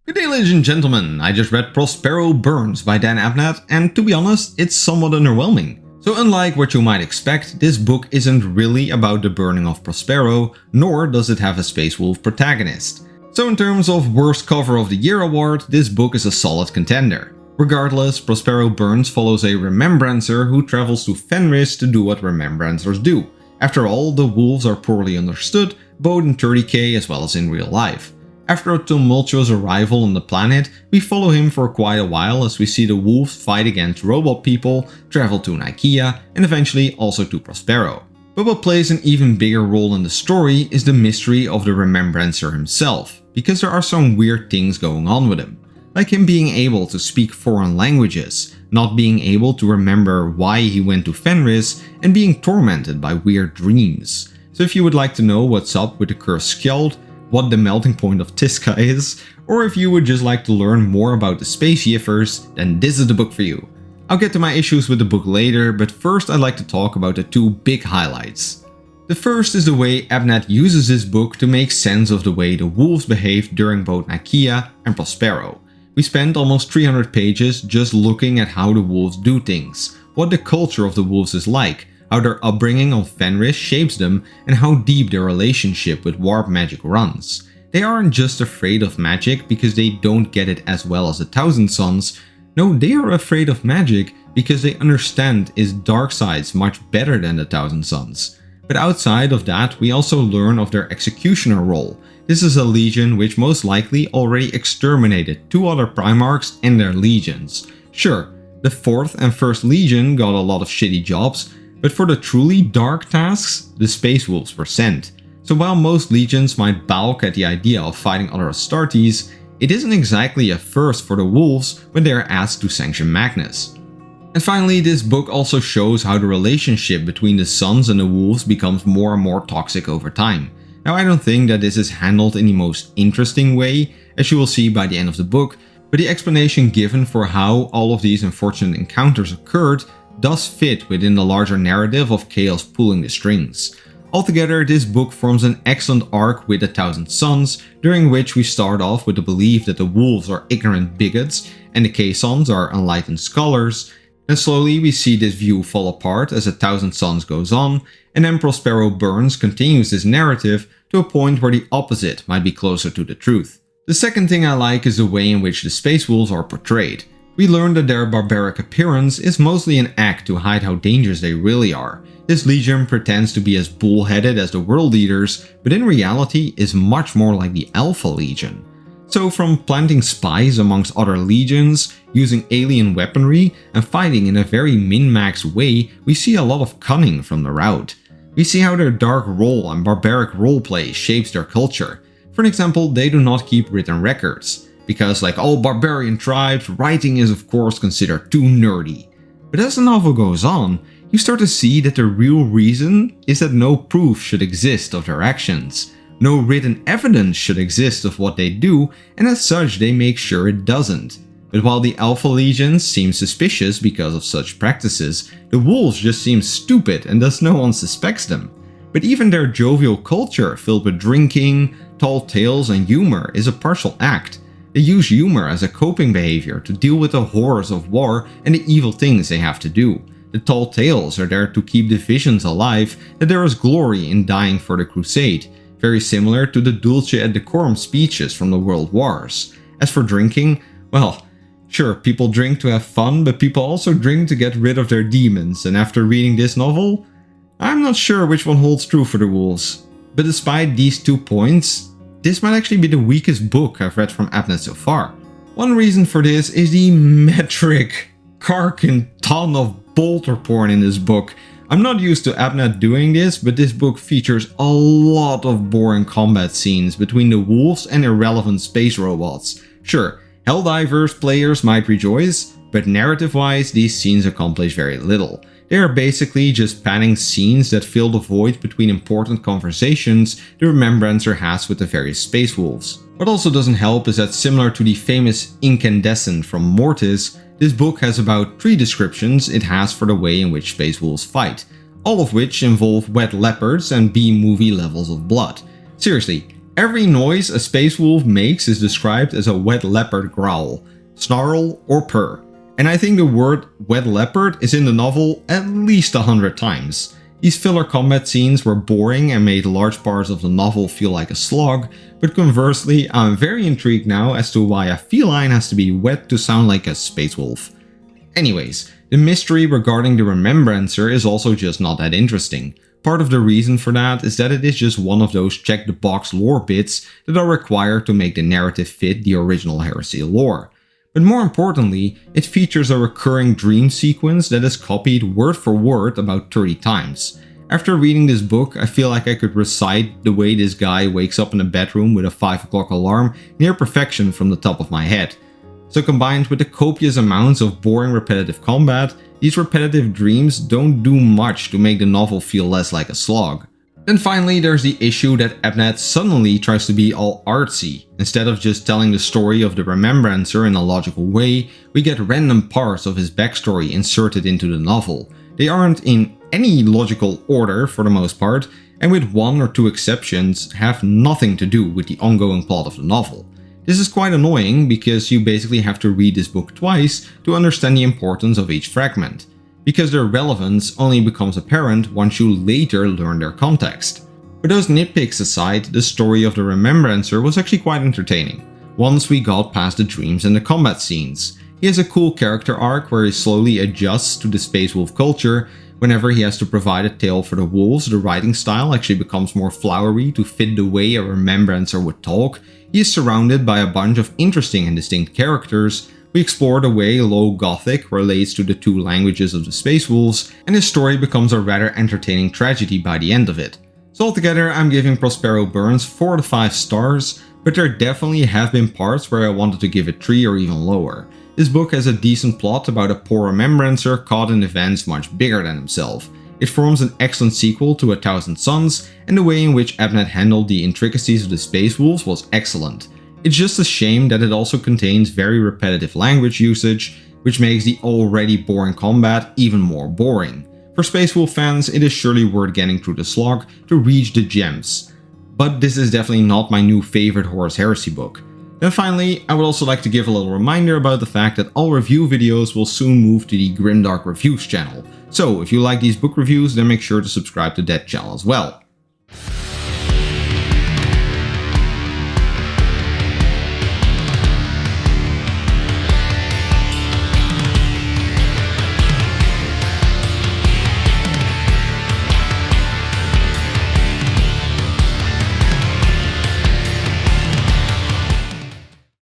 Good day, ladies and gentlemen. I just read Prospero Burns by Dan Abnett, and to be honest, it's somewhat underwhelming. So unlike what you might expect, this book isn't really about the burning of Prospero, nor does it have a Space Wolf protagonist. So in terms of Worst Cover of the Year award, this book is a solid contender. Regardless, Prospero Burns follows a remembrancer who travels to Fenris to do what remembrancers do. After all, the wolves are poorly understood, both in 30k as well as in real life. After a tumultuous arrival on the planet, we follow him for quite a while as we see the wolves fight against robot people, travel to Nikea, and eventually also to Prospero. But what plays an even bigger role in the story is the mystery of the remembrancer himself, because there are some weird things going on with him. Like him being able to speak foreign languages, not being able to remember why he went to Fenris, and being tormented by weird dreams. So if you would like to know what's up with the cursed skjold, what the melting point of Tiska is, or if you would just like to learn more about the space yiffers, then this is the book for you. I'll get to my issues with the book later, but first I'd like to talk about the two big highlights. The first is the way Abnett uses this book to make sense of the way the wolves behaved during both Nikea and Prospero. We spent almost 300 pages just looking at how the wolves do things, what the culture of the wolves is like, how their upbringing on Fenris shapes them, and how deep their relationship with warp magic runs. They aren't just afraid of magic because they don't get it as well as the Thousand Sons. No, they are afraid of magic because they understand its dark sides much better than the Thousand Sons. But outside of that, we also learn of their executioner role. This is a legion which most likely already exterminated 2 other Primarchs and their legions. Sure, the 4th and 1st Legion got a lot of shitty jobs, but for the truly dark tasks, the Space Wolves were sent. So while most legions might balk at the idea of fighting other Astartes, it isn't exactly a first for the wolves when they are asked to sanction Magnus. And finally, this book also shows how the relationship between the Sons and the wolves becomes more and more toxic over time. Now, I don't think that this is handled in the most interesting way, as you will see by the end of the book, but the explanation given for how all of these unfortunate encounters occurred does fit within the larger narrative of chaos pulling the strings. Altogether, this book forms an excellent arc with the Thousand Sons, during which we start off with the belief that the wolves are ignorant bigots and the K-Sons are enlightened scholars. And slowly we see this view fall apart as the Thousand Sons goes on, and then Prospero Burns continues this narrative to a point where the opposite might be closer to the truth. The second thing I like is the way in which the Space Wolves are portrayed. We learn that their barbaric appearance is mostly an act to hide how dangerous they really are. This legion pretends to be as bullheaded as the world leaders, but in reality is much more like the Alpha Legion. So from planting spies amongst other legions, using alien weaponry, and fighting in a very min-max way, we see a lot of cunning from the route. We see how their dark role and barbaric roleplay shapes their culture. For example, they do not keep written records, because like all barbarian tribes, writing is of course considered too nerdy. But as the novel goes on, you start to see that the real reason is that no proof should exist of their actions. No written evidence should exist of what they do, and as such they make sure it doesn't. But while the Alpha Legions seem suspicious because of such practices, the wolves just seem stupid and thus no one suspects them. But even their jovial culture filled with drinking, tall tales and humor is a partial act. They use humor as a coping behavior to deal with the horrors of war and the evil things they have to do. The tall tales are there to keep the visions alive that there is glory in dying for the crusade, very similar to the dulce et decorum speeches from the world wars. As for drinking, well, sure, people drink to have fun, but people also drink to get rid of their demons, and after reading this novel, I'm not sure which one holds true for the wolves. But despite these 2 points, this might actually be the weakest book I've read from Abnett so far. One reason for this is the metric carkin ton of bolter porn in this book. I'm not used to Abnett doing this, but this book features a lot of boring combat scenes between the wolves and irrelevant space robots. Sure, Helldivers players might rejoice, but narrative-wise these scenes accomplish very little. They are basically just panning scenes that fill the void between important conversations the Remembrancer has with the various Space Wolves. What also doesn't help is that similar to the famous Incandescent from Mortis, this book has about 3 descriptions it has for the way in which Space Wolves fight, all of which involve wet leopards and B-movie levels of blood. Seriously, Every noise a space wolf makes is described as a wet leopard growl, snarl, or purr. And I think the word wet leopard is in the novel at least 100 times. These filler combat scenes were boring and made large parts of the novel feel like a slog, but conversely, I'm very intrigued now as to why a feline has to be wet to sound like a space wolf. Anyways, the mystery regarding the Remembrancer is also just not that interesting. Part of the reason for that is that it is just one of those check-the-box lore bits that are required to make the narrative fit the original Heresy lore. But more importantly, it features a recurring dream sequence that is copied word for word about 30 times. After reading this book, I feel like I could recite the way this guy wakes up in a bedroom with a 5 o'clock alarm near perfection from the top of my head. So combined with the copious amounts of boring repetitive combat, these repetitive dreams don't do much to make the novel feel less like a slog. Then finally, there's the issue that Abnett suddenly tries to be all artsy. Instead of just telling the story of the Remembrancer in a logical way, we get random parts of his backstory inserted into the novel. They aren't in any logical order for the most part, and with one or two exceptions, have nothing to do with the ongoing plot of the novel. This is quite annoying because you basically have to read this book twice to understand the importance of each fragment, because their relevance only becomes apparent once you later learn their context. But those nitpicks aside, the story of the Remembrancer was actually quite entertaining, once we got past the dreams and the combat scenes. He has a cool character arc where he slowly adjusts to the space wolf culture. Whenever he has to provide a tale for the wolves, the writing style actually becomes more flowery to fit the way a Remembrancer would talk. He is surrounded by a bunch of interesting and distinct characters. We explore the way Low Gothic relates to the two languages of the Space Wolves, and his story becomes a rather entertaining tragedy by the end of it. So altogether, I'm giving Prospero Burns 4 out of 5 stars, but there definitely have been parts where I wanted to give it 3 or even lower. This book has a decent plot about a poor Remembrancer caught in events much bigger than himself. It forms an excellent sequel to A Thousand Suns, and the way in which Abnett handled the intricacies of the Space Wolves was excellent. It's just a shame that it also contains very repetitive language usage, which makes the already boring combat even more boring. For Space Wolf fans, it is surely worth getting through the slog to reach the gems. But this is definitely not my new favorite Horus Heresy book. Then finally, I would also like to give a little reminder about the fact that all review videos will soon move to the Grimdark Reviews channel. So if you like these book reviews, then make sure to subscribe to that channel as well.